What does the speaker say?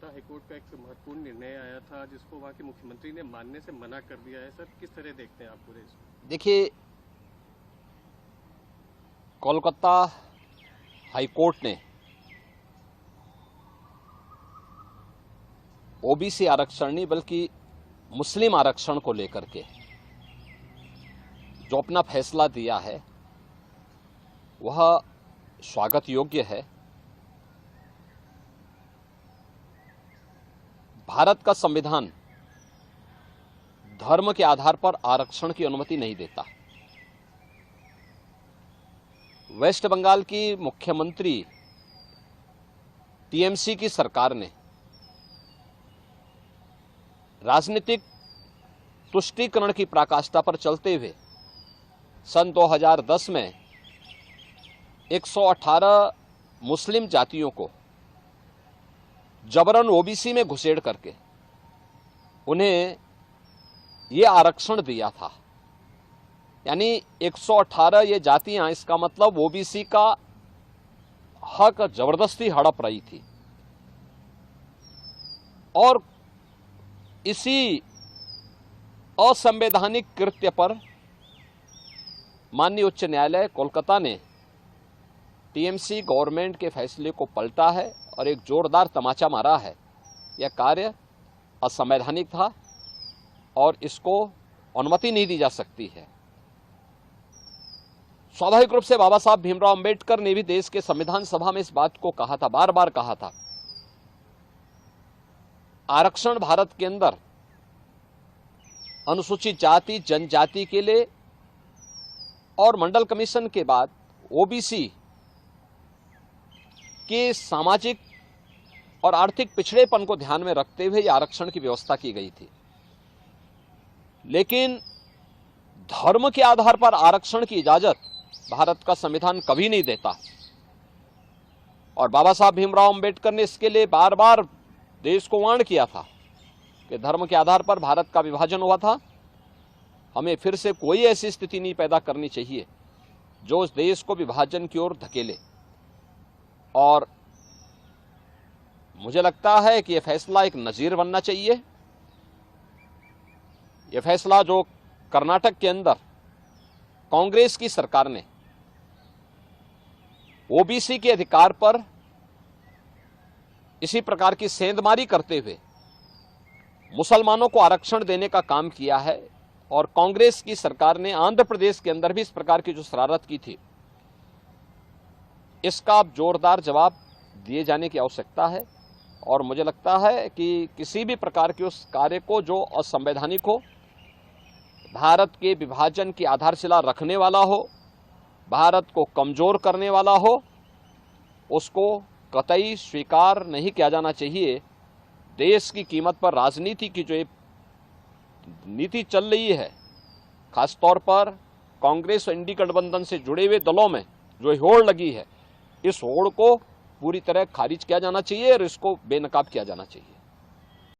Kolkata high court का एक महत्वपूर्ण निर्णय आया था जिसको वहाँ के मुख्यमंत्री ने मानने से मना कर दिया है। सर, किस तरह देखते हैं आप पूरे इसको? देखिए, कोलकाता हाईकोर्ट ने ओबीसी आरक्षण नहीं बल्कि मुस्लिम आरक्षण को लेकर के जो अपना फैसला दिया है वह स्वागत योग्य है। भारत का संविधान धर्म के आधार पर आरक्षण की अनुमति नहीं देता। वेस्ट बंगाल की मुख्यमंत्री टीएमसी की सरकार ने राजनीतिक तुष्टीकरण की पराकाष्ठा पर चलते हुए सन 2010 में 118 मुस्लिम जातियों को जबरन ओबीसी में घुसेड़ करके उन्हें ये आरक्षण दिया था। यानी 118 ये जातियां, इसका मतलब ओबीसी का हक जबरदस्ती हड़प रही थी। और इसी असंवैधानिक कृत्य पर माननीय उच्च न्यायालय कोलकाता ने टीएमसी गवर्नमेंट के फैसले को पलटा है और एक जोरदार तमाचा मारा है। यह कार्य असंवैधानिक था और इसको अनुमति नहीं दी जा सकती है। स्वाभाविक रूप से बाबा साहब भीमराव अंबेडकर ने भी देश के संविधान सभा में इस बात को कहा था, बार बार कहा था। आरक्षण भारत के अंदर अनुसूचित जाति जनजाति के लिए और मंडल कमीशन के बाद ओबीसी के सामाजिक और आर्थिक पिछड़ेपन को ध्यान में रखते हुए आरक्षण की व्यवस्था की गई थी। लेकिन धर्म के आधार पर आरक्षण की इजाजत भारत का संविधान कभी नहीं देता। और बाबा साहब भीमराव अंबेडकर ने इसके लिए बार बार देश को वार्न किया था कि धर्म के आधार पर भारत का विभाजन हुआ था। हमें फिर से कोई ऐसी स्थिति नहीं पैदा करनी चाहिए जो उस देश को विभाजन की ओर धकेले। और मुझे लगता है कि यह फैसला एक नजीर बनना चाहिए। यह फैसला जो कर्नाटक के अंदर कांग्रेस की सरकार ने ओबीसी के अधिकार पर इसी प्रकार की सेंधमारी करते हुए मुसलमानों को आरक्षण देने का काम किया है, और कांग्रेस की सरकार ने आंध्र प्रदेश के अंदर भी इस प्रकार की जो शरारत की थी, इसका अब जोरदार जवाब दिए जाने की आवश्यकता है। और मुझे लगता है कि किसी भी प्रकार के उस कार्य को जो असंवैधानिक हो, भारत के विभाजन की आधारशिला रखने वाला हो, भारत को कमजोर करने वाला हो, उसको कतई स्वीकार नहीं किया जाना चाहिए। देश की कीमत पर राजनीति की जो नीति चल रही है, खासतौर पर कांग्रेस और इंडी गठबंधन से जुड़े हुए दलों में जो होड़ लगी है, इस होड़ को पूरी तरह खारिज किया जाना चाहिए और इसको बेनकाब किया जाना चाहिए।